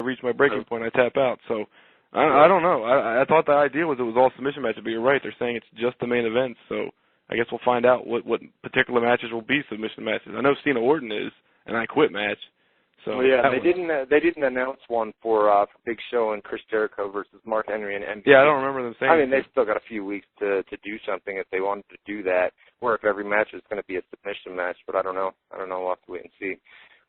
I reach my breaking point, I tap out. So I don't know. I thought the idea was it was all submission matches, but you're right. They're saying it's just the main event. So I guess we'll find out what particular matches will be submission matches. I know Cena Orton is an I Quit match. So well, yeah, they didn't announce one for Big Show and Chris Jericho versus Mark Henry and MVP. Yeah, I don't remember them saying. I mean, they've still got a few weeks to do something if they wanted to do that, or if every match is going to be a submission match. But I don't know. We'll have to wait and see.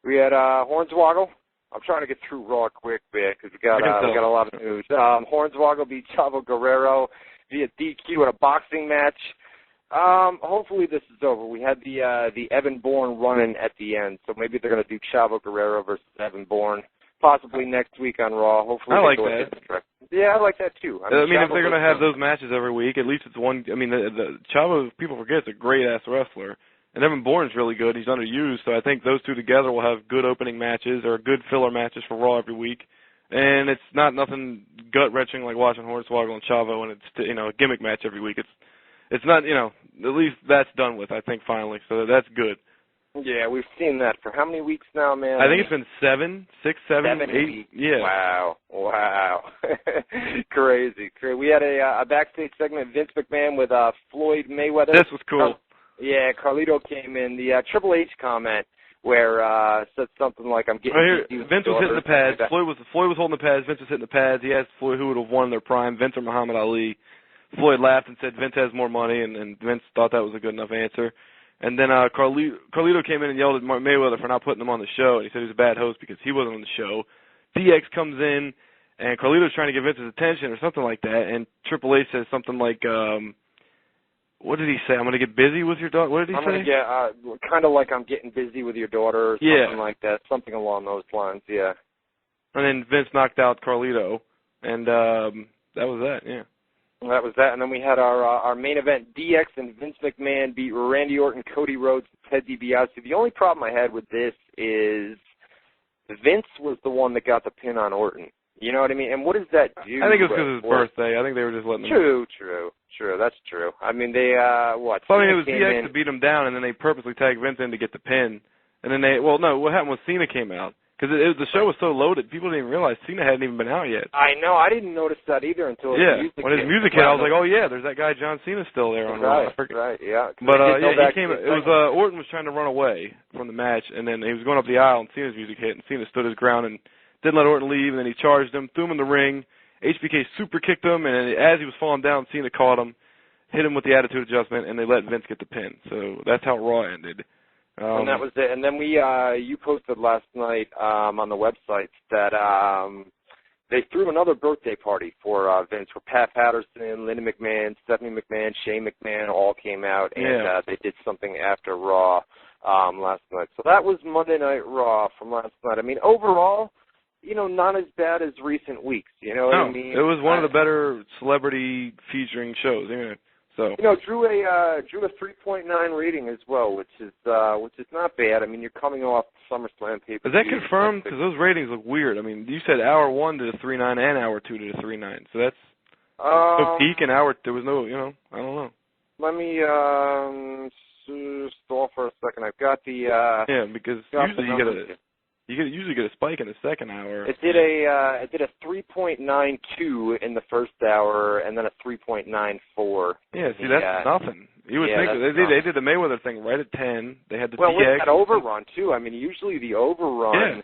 We had Hornswoggle. I'm trying to get through Raw quick, because we got a lot of news. Hornswoggle beat Chavo Guerrero via DQ in a boxing match. Hopefully this is over. We had the Evan Bourne run-in at the end, so maybe they're going to do Chavo Guerrero versus Evan Bourne, possibly next week on Raw. Hopefully I like that. Yeah, I like that too. I mean if they're going to have those matches every week, at least it's one. I mean, the Chavo, people forget, is a great-ass wrestler, and Evan Bourne's really good. He's underused, so I think those two together will have good opening matches or good filler matches for Raw every week. And it's not nothing gut-wrenching like watching Hornswoggle and Chavo, and it's a gimmick match every week. It's not, at least that's done with, I think, finally. So that's good. Yeah, we've seen that for how many weeks now, man? I think it's been 6, 7, 8. Weeks. Yeah. Wow. Crazy. We had a backstage segment, Vince McMahon with Floyd Mayweather. This was cool. Carlito came in. The Triple H comment where said something like, I'm getting right here, Vince was hitting the pads. Floyd was holding the pads. Vince was hitting the pads. He asked Floyd who would have won their prime, Vince or Muhammad Ali. Floyd laughed and said Vince has more money, and Vince thought that was a good enough answer. And then Carlito came in and yelled at Mayweather for not putting him on the show, and he said he was a bad host because he wasn't on the show. DX comes in, and Carlito's trying to get Vince's attention or something like that, and Triple H says something like, what did he say? I'm going to get busy with your daughter? What did he say? I'm going to get, kind of like I'm getting busy with your daughter or something like that, something along those lines, yeah. And then Vince knocked out Carlito, and that was that, yeah. That was that, and then we had our main event, DX and Vince McMahon beat Randy Orton, Cody Rhodes, and Ted DiBiase. The only problem I had with this is Vince was the one that got the pin on Orton. You know what I mean? And what does that do? I think it was because of his birthday. I think they were just letting him... True. That's true. I mean, they, what? So I mean, it was DX to beat him down, and then they purposely tagged Vince in to get the pin. And then what happened was Cena came out. Because the show was so loaded, people didn't even realize Cena hadn't even been out yet. I know. I didn't notice that either until his music hit. When his music hit, I was like, oh, yeah, there's that guy John Cena still there on Raw. Right, yeah. But, he came. It was Orton was trying to run away from the match, and then he was going up the aisle, and Cena's music hit, and Cena stood his ground and didn't let Orton leave, and then he charged him, threw him in the ring. HBK super kicked him, and as he was falling down, Cena caught him, hit him with the attitude adjustment, and they let Vince get the pin. So that's how Raw ended. And that was it. And then you posted last night on the website that they threw another birthday party for Vince, where Pat Patterson, Linda McMahon, Stephanie McMahon, Shane McMahon all came out, and they did something after Raw last night. So that was Monday Night Raw from last night. I mean, overall, not as bad as recent weeks. You know what I mean? It was one of the better celebrity featuring shows. So drew a 3.9 rating as well, which is not bad. I mean, you're coming off SummerSlam pay-per-view. Is that confirmed? Because those ratings look weird. I mean, you said hour 1 did a 3.9 and hour 2 did a 3.9. So that's no peak, and hour there was no. I don't know. Let me stall for a second. I've got the because usually you usually get a spike in the second hour. It did a 3.92 in the first hour, and then a 3.94. Yeah, see, that's nothing. You would think they did the Mayweather thing right at 10. They had the with DX. that overrun too. I mean, usually the overrun,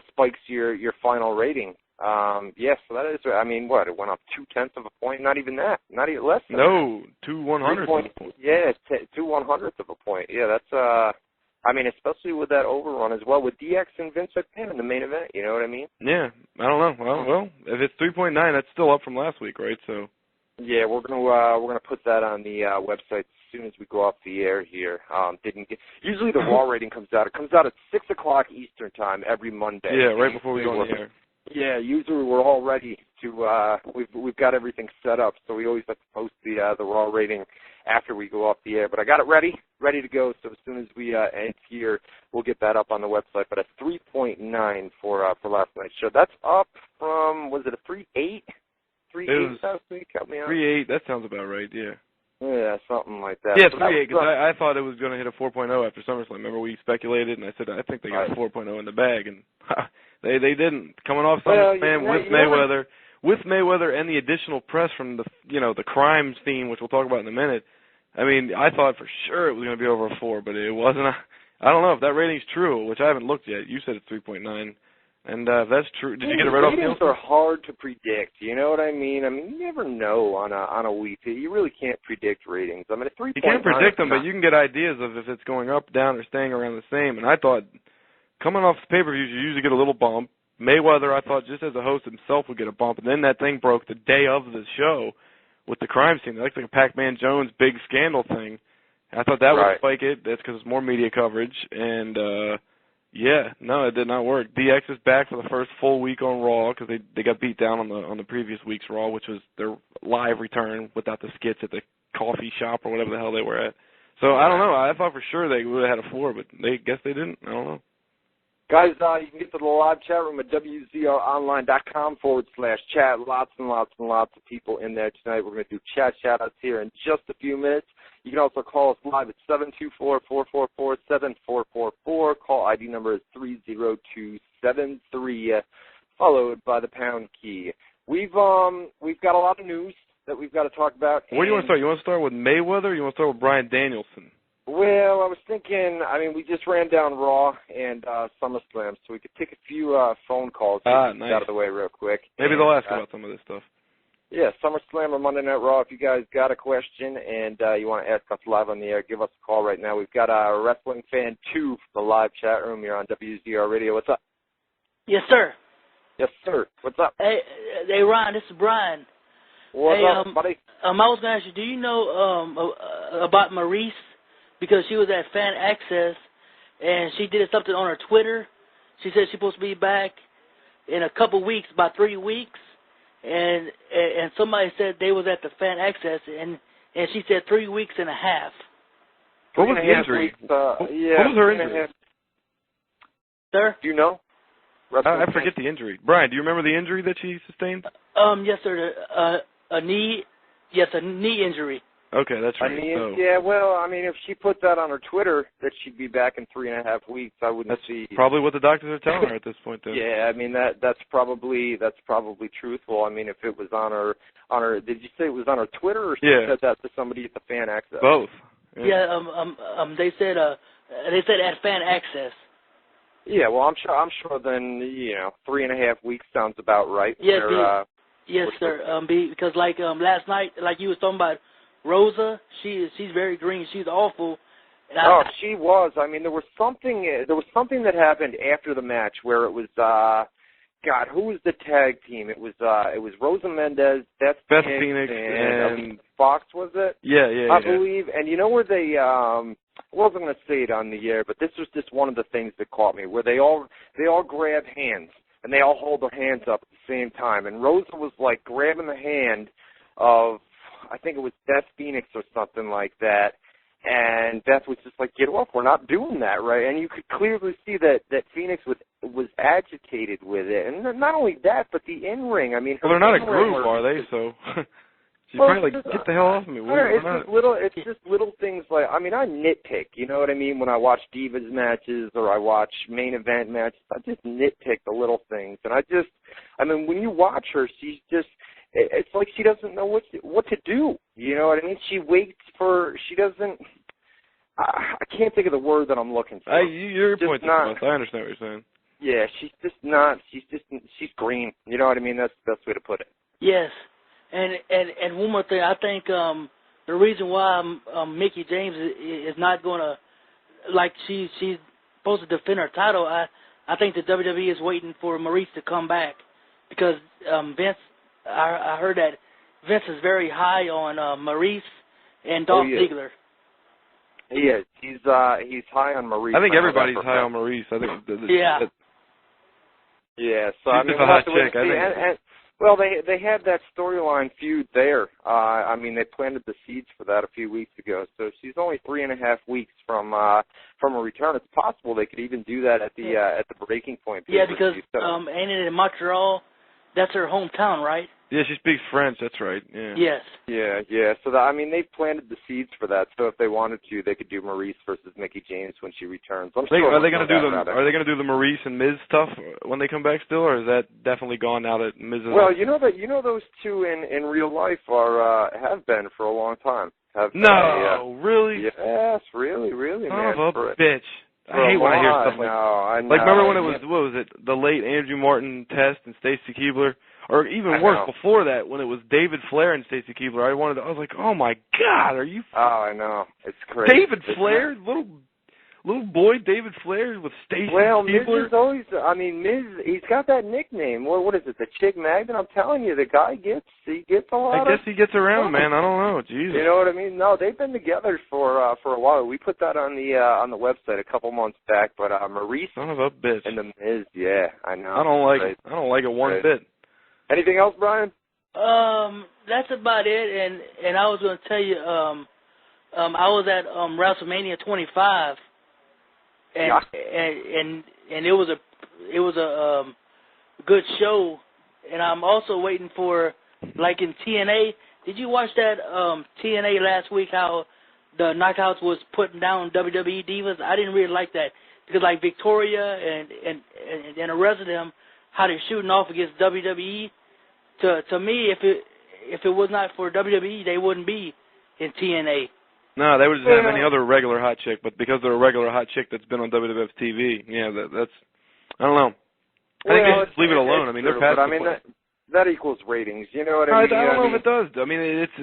spikes your final rating. So that is. I mean, what? It went up 0.2 of a point. Not even that. Not even less. Than no, 2/100ths of a point. Yeah, 2/100ths of a point. Yeah, that's. I mean, especially with that overrun as well, with DX and Vince McMahon in the main event, you know what I mean? Yeah, I don't know. Well, if it's 3.9, that's still up from last week, right? So. Yeah, we're gonna put that on the website as soon as we go off the air here. Usually the Raw rating comes out. It comes out at 6 o'clock Eastern time every Monday. Yeah, right before we go on the air. Yeah, usually we're all ready to. We've got everything set up, so we always have to post the Raw rating after we go off the air. But I got it ready to go. So as soon as we end here, we'll get that up on the website. But a 3.9 for last night's show. That's up from, was it a 3.8? 3.8 last week. Help me out. 3.8. That sounds about right. Yeah. Yeah, something like that. Yeah, So 3-8, because I thought it was going to hit a 4.0 after SummerSlam. Remember we speculated, and I said I think they got a 4.0 in the bag, and they didn't. Coming off SummerSlam with Mayweather and the additional press from the crime scene, which we'll talk about in a minute. I mean, I thought for sure it was going to be over a 4, but it wasn't. I don't know if that rating's true, which I haven't looked yet. You said it's 3.9. And if that's true, did you get it right off Nielsen? Ratings are hard to predict. You know what I mean? I mean, you never know on a week. You really can't predict ratings. I mean, a 3.9. You can't predict them, but you can get ideas of if it's going up, down, or staying around the same. And I thought, coming off pay-per-views, you usually get a little bump. Mayweather, I thought, just as a host himself, would get a bump. And then that thing broke the day of the show with the crime scene. Like a Pac-Man Jones big scandal thing. I thought that would spike it. That's because it's more media coverage. And, yeah, no, it did not work. DX is back for the first full week on Raw because they got beat down on the previous week's Raw, which was their live return without the skits at the coffee shop or whatever the hell they were at. So I don't know. I thought for sure they would have had a 4, but they guess they didn't. I don't know. Guys, you can get to the live chat room at WZROnline.com /chat. Lots and lots and lots of people in there tonight. We're going to do chat shout-outs here in just a few minutes. You can also call us live at 724-444-7444. Call ID number is 30273, followed by the pound key. We've got a lot of news that we've got to talk about. Where do you want to start? You want to start with Mayweather or you want to start with Bryan Danielson? Well, I was thinking, we just ran down Raw and SummerSlam, so we could take a few phone calls nice. Out of the way real quick. Maybe they'll ask about some of this stuff. Yeah, SummerSlam or Monday Night Raw. If you guys got a question and you want to ask us live on the air, give us a call right now. We've got a Wrestling Fan 2 for the live chat room here on WZR Radio. What's up? Yes, sir. Yes, sir. What's up? Hey, Ron, this is Brian. What's up, buddy? I was going to ask you, do you know about Maurice? Because she was at Fan Access, and she did something on her Twitter. She said she's supposed to be back in a couple weeks, about 3 weeks. And somebody said they was at the Fan Access, and she said 3 weeks and a half. What was the injury? What was her injury? Sir? Do you know? I forget the injury. Brian, do you remember the injury that she sustained? Yes, sir. A knee injury. Okay, that's right. Yeah, well, if she put that on her Twitter that she'd be back in 3.5 weeks, I wouldn't see. Probably what the doctors are telling her at this point, then. Yeah, that's probably truthful. If it was on her, did you say it was on her Twitter, or she said that to somebody at the Fan Access? Both. Yeah. They said at Fan Access. Yeah, well, I'm sure. Then 3.5 weeks sounds about right. Yeah. Yes, sir. Because last night, like you was talking about. Rosa, she's very green. She's awful. And she was. There was something that happened after the match where it was who was the tag team? It was Rosa Mendez, Beth Phoenix, and Fox, was it? Yeah. I believe. And you know where they I wasn't going to say it on the air, but this was just one of the things that caught me, where they all grab hands and they all hold their hands up at the same time. And Rosa was like grabbing the hand of, I think it was Beth Phoenix or something like that, and Beth was just like, "Get off! We're not doing that, right?" And you could clearly see that Phoenix was agitated with it, and not only that, but the in-ring. Well, they're not a group, are they? So she's probably like, "Get the hell off me!" It's just little things like I nitpick. You know what I mean? When I watch Divas matches or I watch main event matches, I just nitpick the little things, and when you watch her, she's just. It's like she doesn't know what to do. You know what I mean? She waits for. She doesn't. I can't think of the word that I'm looking for. Your point's I understand what you're saying. Yeah, she's just not. She's green. You know what I mean? That's the best way to put it. Yes, and one more thing. I think the reason why Mickie James is not going to she's supposed to defend her title. I think the WWE is waiting for Maurice to come back because Vince. I heard that Vince is very high on Maurice and Dolph Ziggler. He is. He's high on Maurice. I think everybody's high on Maurice. I think. Yeah. Yeah. So she's a hot chick. Well, they had that storyline feud there. They planted the seeds for that a few weeks ago. So she's only 3.5 weeks from a return. It's possible they could even do that at the breaking point. Yeah, because ain't it in Montreal? That's her hometown, right? Yeah, she speaks French. That's right. Yeah. Yes. Yeah. So they planted the seeds for that. So if they wanted to, they could do Maurice versus Mickie James when she returns. Are they going to do the Maurice and Miz stuff when they come back still, or is that definitely gone now that Miz is? Well, those two in real life have been for a long time. Really? Yes, really, man. Son of a bitch. I hate when I hear stuff like that. I know. Like, remember when it was, what was it, the late Andrew Martin Test and Stacy Keibler? Or even worse, before that, when it was David Flair and Stacy Keibler, I was like, oh my God, are you? Oh, I know. It's crazy. David Flair? Little boy David Flair with Stacy Keibler? Miz is always, Miz, he's got that nickname. What is it, the Chick Magnet? I'm telling you, the guy gets a lot. I guess he gets around, man. I don't know. Jesus. You know what I mean? No, they've been together for a while. We put that on the website a couple months back, but Maurice son of a bitch and the Miz, yeah, I know. I don't like it. I don't like it one bit. Anything else, Brian? That's about it. And I was going to tell you, I was at WrestleMania 25. And it was a good show, and I'm also waiting for, like in TNA. Did you watch that TNA last week? How the Knockouts was putting down WWE divas. I didn't really like that because like Victoria and the rest of them, how they're shooting off against WWE. To me, if it was not for WWE, they wouldn't be in TNA. No, they would just have any other regular hot chick, but because they're a regular hot chick that's been on WWF TV, yeah, that's I don't know. I think they should just leave it alone. They're past the point. That equals ratings. You know what I mean? I don't know if it does.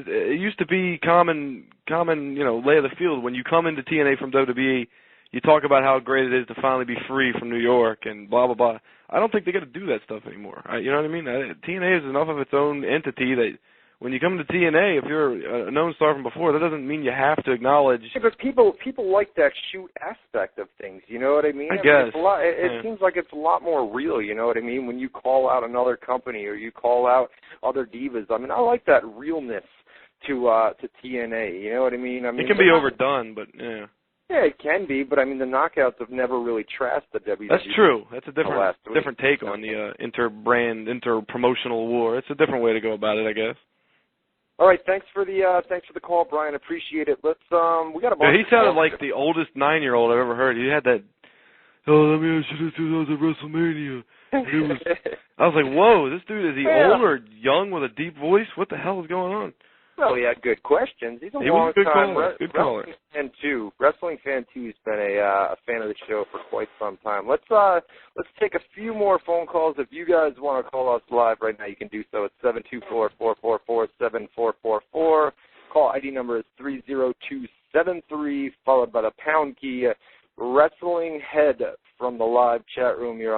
It used to be common, lay of the field. When you come into TNA from WWE, you talk about how great it is to finally be free from New York and blah, blah, blah. I don't think they got to do that stuff anymore. You know what I mean? TNA is enough of its own entity that when you come to TNA, if you're a known star from before, that doesn't mean you have to acknowledge. Yeah, but people like that shoot aspect of things. You know what I mean? I guess. It seems like it's a lot more real. You know what I mean? When you call out another company or you call out other divas, I like that realness to TNA. You know what I mean? It can be overdone, but yeah. Yeah, it can be, but the Knockouts have never really trashed the WWE. That's true. That's a different take on the inter-promotional war. It's a different way to go about it, I guess. All right, thanks for the call, Brian. Appreciate it. Let's we got a bunch. He sounded like the oldest 9-year-old I've ever heard. He had that. Let me ask you this: I was at WrestleMania. I was like, whoa, this dude, is he old or young with a deep voice? What the hell is going on? Well, he had good questions. He's a long time wrestling fan too. He's been a fan of the show for quite some time. Let's take a few more phone calls. If you guys want to call us live right now, you can do so at 724-444-7444. Call ID number is 30273, followed by the pound key. Wrestling Head from the live chat room. You're